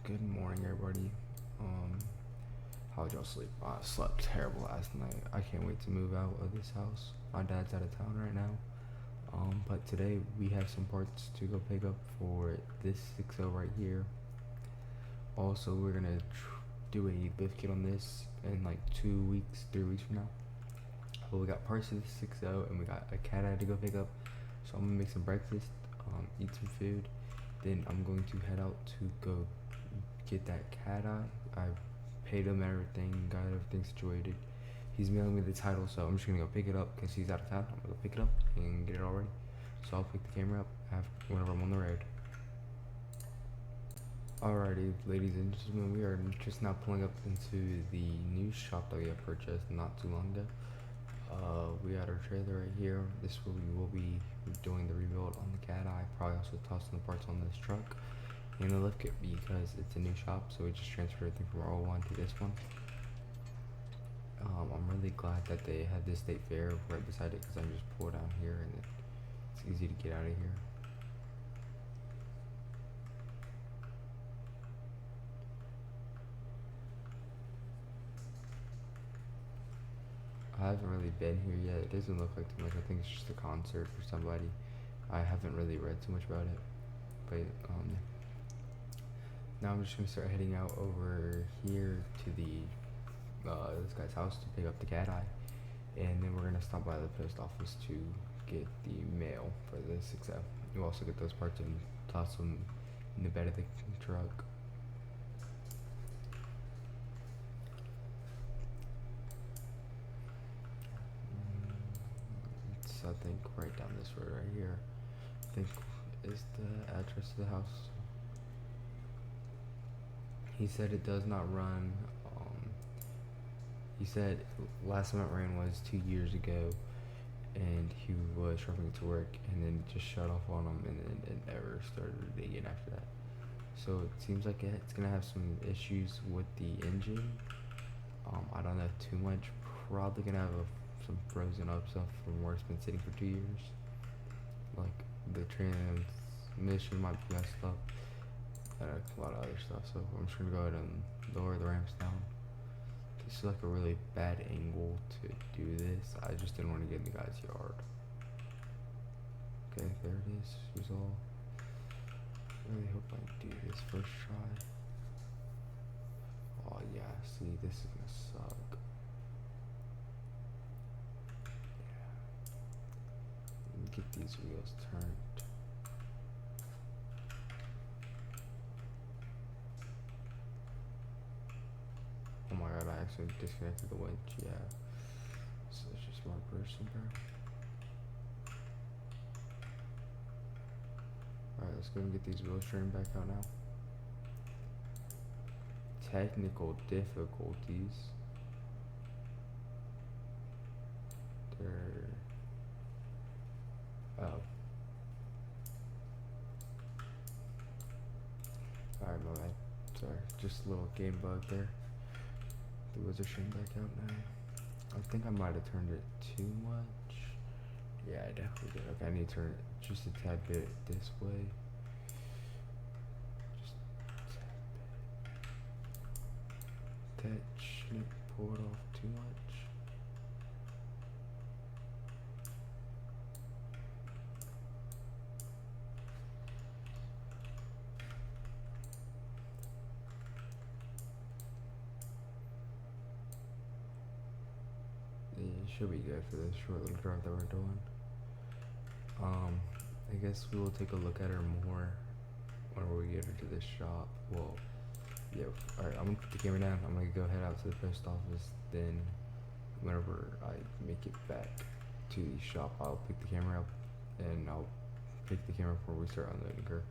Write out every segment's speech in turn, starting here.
Good morning, everybody. How'd y'all sleep? I slept terrible last night. I can't wait to move out of this house. My dad's out of town right now. But today we have some parts to go pick up for this 6.0 right here. Also, we're gonna do a lift kit on this in like 2 weeks, 3 weeks from now. But we got parts of the 6.0 and we got a cat eye to go pick up. So I'm gonna make some breakfast, eat some food. Then I'm going to head out to go get that cat eye. I paid him everything, got everything situated. He's mailing me the title, so I'm just gonna go pick it up because he's out of town. I'm gonna go pick it up and get it all ready. So I'll pick the camera up whenever I'm on the road. Alrighty, ladies and gentlemen, we are just now pulling up into the new shop that we have purchased not too long ago. We got our trailer right here. This will we will be doing the rebuild on the cat eye. Probably also tossing the parts on this truck and the lift kit because it's a new shop, so we just transferred everything from our old one to this one. I'm really glad that they had this state fair right beside it because I can just pull down here and it's easy to get out of here. I haven't really been here yet. It doesn't look like too much. I think it's just a concert for somebody. I haven't really read too much about it, but now I'm just gonna start heading out over here to the this guy's house to pick up the cat eye, and then we're gonna stop by the post office to get the mail for the 6.0. We'll also get those parts and toss them in the bed of the truck. It's, I think, right down this road right here. I think is the address of the house. He said it does not run. He said last time it ran was 2 years ago, and he was driving to work, and then it just shut off on him, and then it never started again after that. So it seems like it's gonna have some issues with the engine. I don't know too much. Probably gonna have some frozen up stuff from where it's been sitting for 2 years. Like the transmission might be messed up, and a lot of other stuff. So I'm just gonna go ahead and lower the ramps down. This is like a really bad angle to do this. I just didn't want to get in the guy's yard. Okay, there it is. Resolve. I really hope I do this first try. Oh yeah, see, this is gonna suck. Yeah. Get these wheels turned. Oh my god, I actually disconnected the winch, yeah. Such a smart person, bro. Alright, let's go and get these wheels straightened back out now. Technical difficulties. Oh. Alright, my bad. Sorry, just a little game bug there. The wheels are straightened back out now. I think I might have turned it too much. Yeah, I definitely did. Okay, I need to turn it just a tad bit this way. Just a tad bit. That shouldn't pull it off too much. Yeah, it should be good for this short little drive that we're doing. I guess we will take a look at her more whenever we get her to this shop. Well, yeah. Alright, I'm gonna put the camera down. I'm gonna go head out to the post office. Then, whenever I make it back to the shop, I'll pick the camera up and I'll pick the camera before we start unloading her.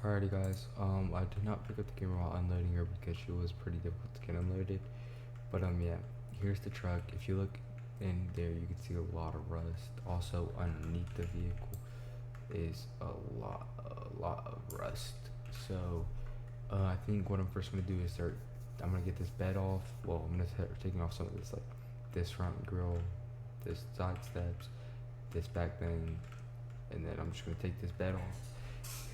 Alrighty, guys. I did not pick up the camera while unloading her because she was pretty difficult to get unloaded. But yeah, here's the truck. If you look in there, you can see a lot of rust. Also, underneath the vehicle is a lot of rust. So I think what I'm first gonna do is I'm gonna get this bed off. Well, I'm gonna start taking off some of this, like this front grill, this side steps, this back thing, and then I'm just gonna take this bed off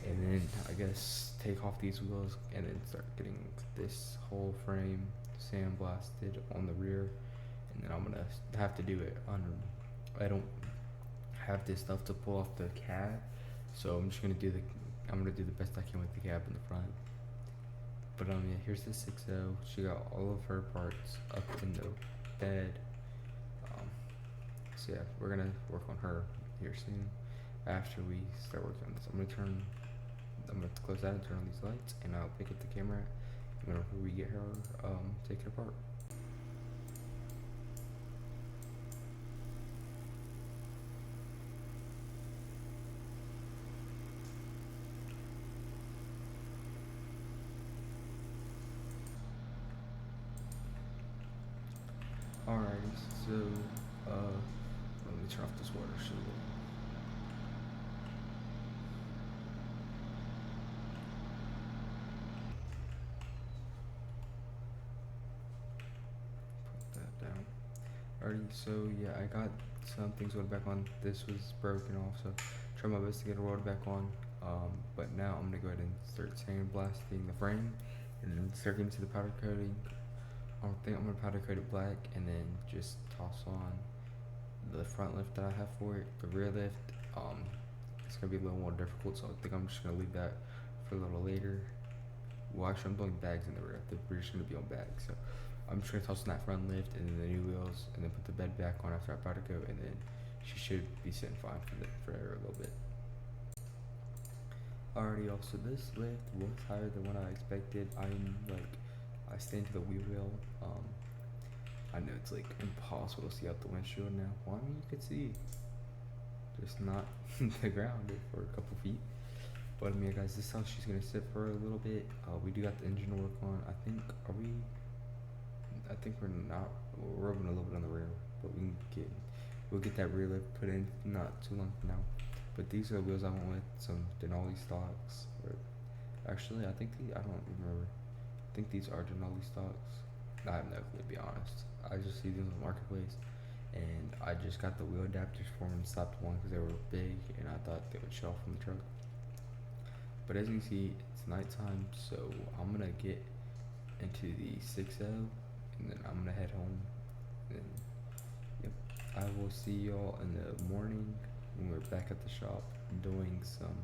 and then I guess take off these wheels and then start getting this whole frame sandblasted on the rear, and then I'm gonna have to do it on. I don't have this stuff to pull off the cab, so I'm gonna do the best I can with the cab in the front. But yeah, here's the 6.0. She got all of her parts up in the bed. Um, so yeah, we're gonna work on her here soon. After we start working on this, I'm gonna close that and turn on these lights, and I'll pick up the camera whenever we get her taken apart. Alrighty, so let me turn off this water so put that down. Alrighty, so yeah, I got some things welded back on. This was broken off, so try my best to get it welded back on. But now I'm gonna go ahead and start sandblasting the frame, and then start getting to the powder coating. I think I'm gonna powder coat it black, and then just toss on the front lift that I have for it. The rear lift, it's gonna be a little more difficult, so I think I'm just gonna leave that for a little later. Well, actually, I'm doing bags in the rear. The rear's gonna be on bags, so I'm just gonna toss on that front lift and then the new wheels, and then put the bed back on after I powder coat, and then she should be sitting fine for a little bit. Alrighty, also this lift was higher than what I expected. I stand to the wheel. I know it's like impossible to see out the windshield now. Well, I mean, you could see, just not the ground for a couple feet. But I mean, guys, this is how she's gonna sit for a little bit. We do got the engine to work on. I think we're not. We're rubbing a little bit on the rear, but we'll get that rear lift put in not too long from now. But these are the wheels I went with, some Denali stocks. Or actually, I don't remember. I think these are Denali stocks. I have no clue, to be honest. I just see these on the marketplace, and I just got the wheel adapters for them and slapped one because they were big, and I thought they would show from the truck. But as you can see, it's nighttime, so I'm gonna get into the 6.0, and then I'm gonna head home. And yep, I will see y'all in the morning when we're back at the shop doing some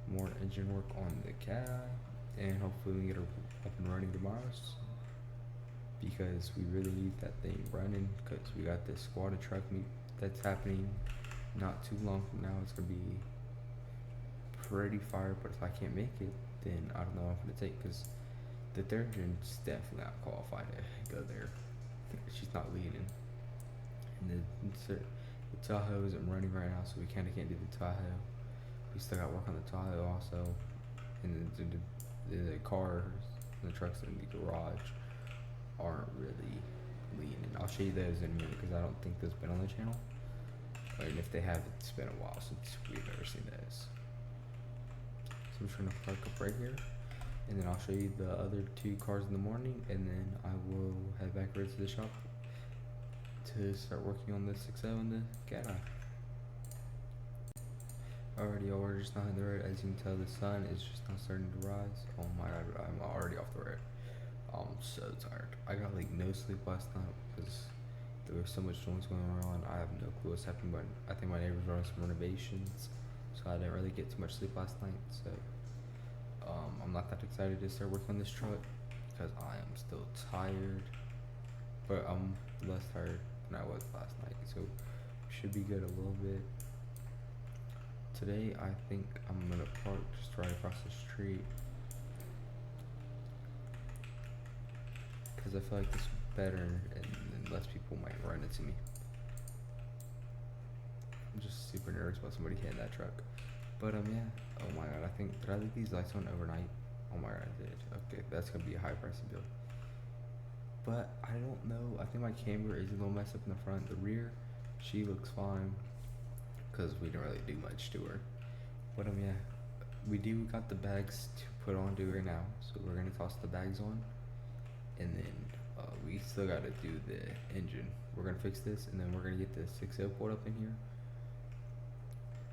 more engine work on the cab, and hopefully we can get her up and running tomorrow, because we really need that thing running, because we got this squad of truck meet that's happening not too long from now. It's gonna be pretty fire, but if I can't make it, then I don't know what I'm gonna take, because the third engine's definitely not qualified to go there. She's not leading, and the Tahoe isn't running right now, so we kinda can't do the Tahoe. We still got work on the Tahoe also, and the cars and the trucks in the garage aren't really leaning. I'll show you those in a minute, because I don't think those been on the channel, and if they have, it's been a while since we've ever seen those. So I'm just gonna park up right here, and then I'll show you the other two cars in the morning, and then I will head back over to the shop to start working on the 6.0 and the Cat Eye. Alrighty, y'all, we're just not in the road. As you can tell, the sun is just now starting to rise. Oh my god, I'm already off the road. I'm so tired. I got like no sleep last night because there was so much noise going on. I have no clue what's happening, but I think my neighbors running some renovations, so I didn't really get too much sleep last night. So I'm not that excited to start working on this truck because I am still tired, but I'm less tired than I was last night, so should be good a little bit. Today I think I'm gonna park just right across the street, because I feel like this is better and less people might run into me. I'm just super nervous about somebody hitting that truck. But yeah, oh my god, did I leave these lights on overnight? Oh my god, I did. Okay, that's gonna be a high price to build. But I don't know, I think my camera is a little messed up in the front. The rear, she looks fine, because we didn't really do much to her. But yeah, we got the bags to put on to her now, so we're gonna toss the bags on, and then we still gotta do the engine. We're gonna fix this, and then we're gonna get the 6.0 pulled up in here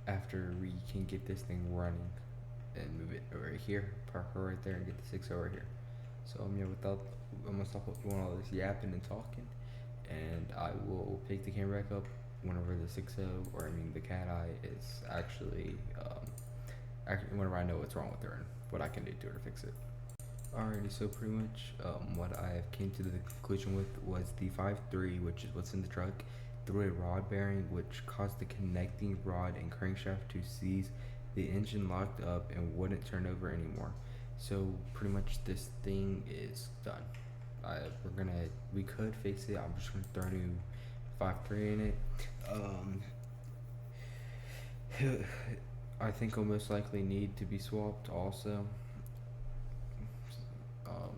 after we can get this thing running. and move it over here, park her right there, and get the 6 over here. So yeah, without I'm gonna stop doing all this yapping and talking, and I will pick the camera back up whenever the 6.0, or I mean the cat eye is actually whenever I know what's wrong with her and what I can do to her to fix it. Alrighty, so pretty much what I came to the conclusion with was the 5.3, which is what's in the truck, threw a rod bearing which caused the connecting rod and crankshaft to seize. The engine locked up and wouldn't turn over anymore. So pretty much this thing is done. We could fix it. I'm just gonna throw a new 5.3 in it. I think will most likely need to be swapped also.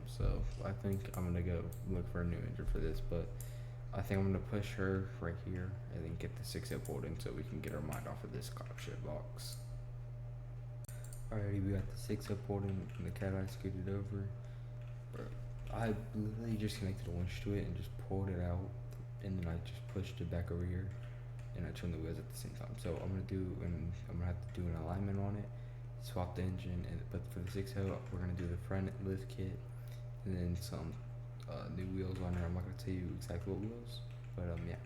So I think I'm gonna go look for a new engine for this, but I think I'm gonna push her right here and then get the 6.0 pulled in so we can get our mind off of this shit box. Alrighty, we got the 6.0 pulled in and the cat eye scooted over. I literally just connected a winch to it and just pulled it out, and then I just pushed it back over here and I turned the wheels at the same time. So I'm gonna have to do an alignment on it, swap the engine, but for the 6.0 we're gonna do the front lift kit and then some new wheels on there. I'm not gonna tell you exactly what wheels, but yeah.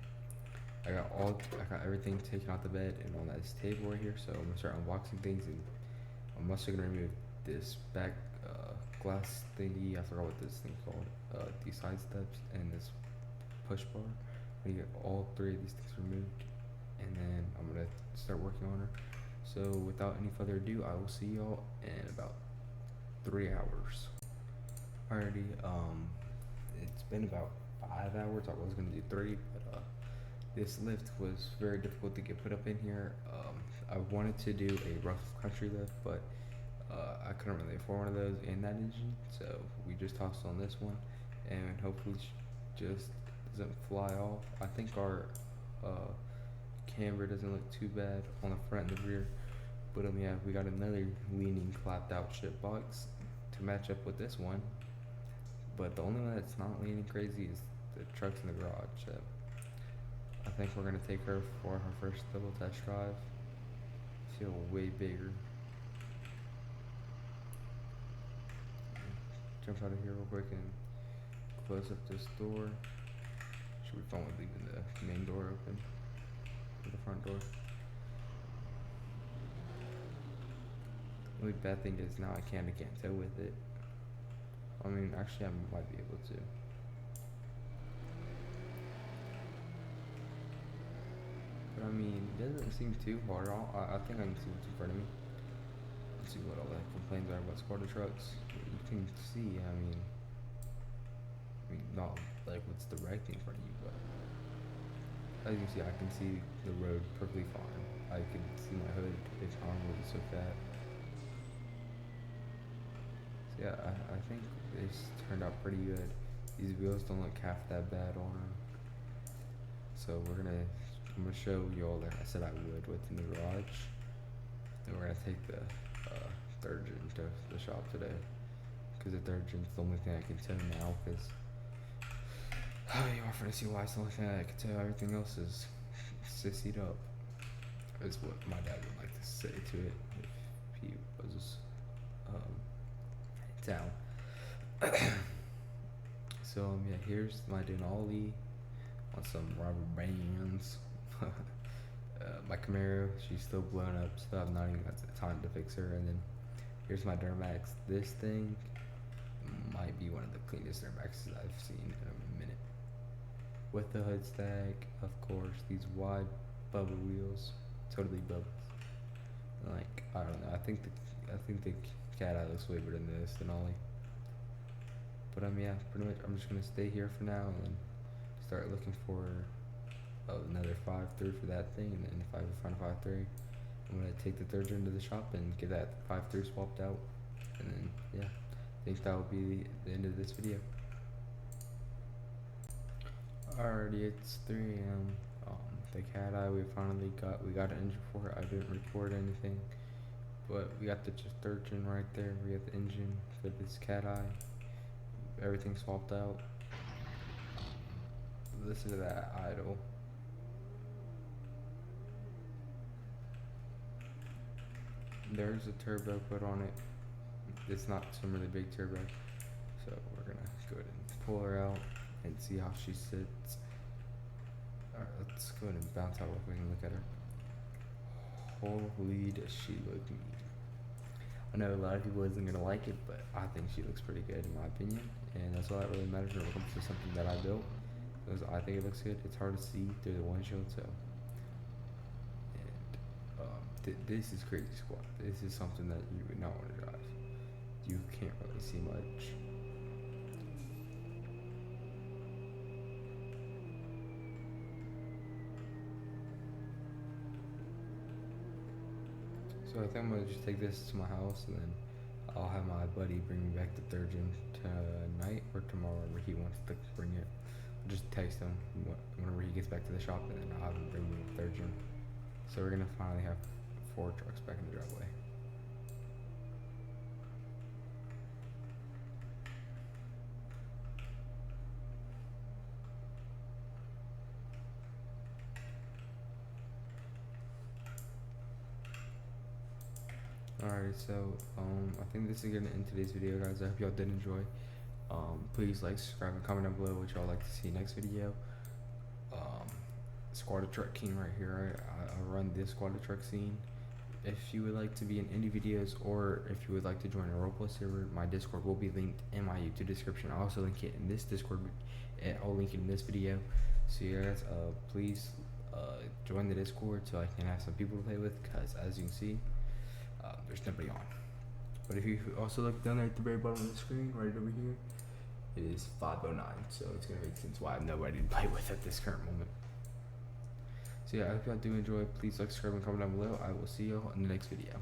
I got everything taken out the bed and on this table right here, so I'm gonna start unboxing things, and I'm also gonna remove this back glass thingy. I forgot what this thing's called. These side steps and this push bar. I'm gonna get all 3 of these things removed, and then I'm gonna start working on her. So without any further ado, I will see y'all in about 3 hours. Alrighty, it's been about 5 hours. I was gonna do 3, but this lift was very difficult to get put up in here. I wanted to do a rough country lift, but I couldn't really afford one of those in that engine, so we just tossed on this one, and hopefully just doesn't fly off. I think our camber doesn't look too bad on the front and the rear, but yeah, we got another leaning clapped out ship box to match up with this one, but the only one that's not leaning crazy is the trucks in the garage. So I think we're gonna take her for her first double test drive. Feel way bigger. Jump out of here real quick and close up this door. Should be fine with leaving the main door open, or the front door. The only bad thing is now I can't tow with it. I mean, actually I might be able to. But I mean, it doesn't seem too hard. I think I can see what's in front of me. Let's see what all the complaints are about Sparta trucks. You can see, I mean, not like what's directly in front of you, but as you can see, I can see the road perfectly fine. I can see my hood if I don't move so fat. So yeah, I think this turned out pretty good. These wheels don't look half that bad on them. So I'm gonna show y'all, like I said I would, what's in the garage. Then we're gonna take the third gen to the shop today, because the third gen's the only thing I can tow now, because you are gonna see why it's the only thing I can tow. Everything else is sissied up, is what my dad would like to say to it if he was in town. So yeah, here's my Denali on some rubber bands. My Camaro, she's still blown up, so I've not even got the time to fix her. And then here's my Duramax. This thing might be one of the cleanest Duramaxes I've seen in a minute. With the hood stack, of course, these wide bubble wheels, totally bubbles. Like, I don't know, I think the cat eye looks way better than this Denali. But yeah, pretty much I'm just gonna stay here for now and then start looking for another 5.3 for that thing, and then if I ever find a 5.3, I'm gonna take the third gen to the shop and get that 5.3 swapped out, and then yeah, I think that will be the end of this video. Alrighty, it's 3 AM. The cat eye we got an engine for it. I didn't record anything, but we got the third gen right there. We got the engine for this cat eye. Everything swapped out. Listen to that idle. there's a turbo put on it. It's not some really big turbo, so we're gonna go ahead and pull her out and see how she sits. Alright, let's go ahead and bounce out real quick and look at her. Holy, does she look mean. I know a lot of people isn't gonna like it, but I think she looks pretty good in my opinion, and that's all that really matters when it comes to something that I built, because I think it looks good. It's hard to see through the windshield, so. And this is crazy squad. This is something that you would not want to drive. You can't really see much. So I think I'm gonna just take this to my house, and then I'll have my buddy bring me back the third gen tonight or tomorrow, whenever he wants to bring it. I'll just text him whenever he gets back to the shop, and then I'll have him bring me the third gen. So we're gonna finally have 4 trucks back in the driveway. Alright, so I think this is gonna end today's video, guys. I hope y'all did enjoy. Please like, subscribe, and comment down below what y'all like to see next video. Squad of Truck King right here. I run this Squad of Truck scene. If you would like to be in any videos, or if you would like to join a Roblox server, my Discord will be linked in my YouTube description. I'll also link it in this Discord, and I'll link it in this video. So you guys, please join the Discord so I can have some people to play with, because as you can see, there's nobody on. But if you also look down there at the very bottom of the screen, right over here, it is 5:09, so it's gonna make sense why I have nobody to play with at this current moment. So yeah, I hope y'all do enjoy. Please like, subscribe, and comment down below. I will see y'all in the next video.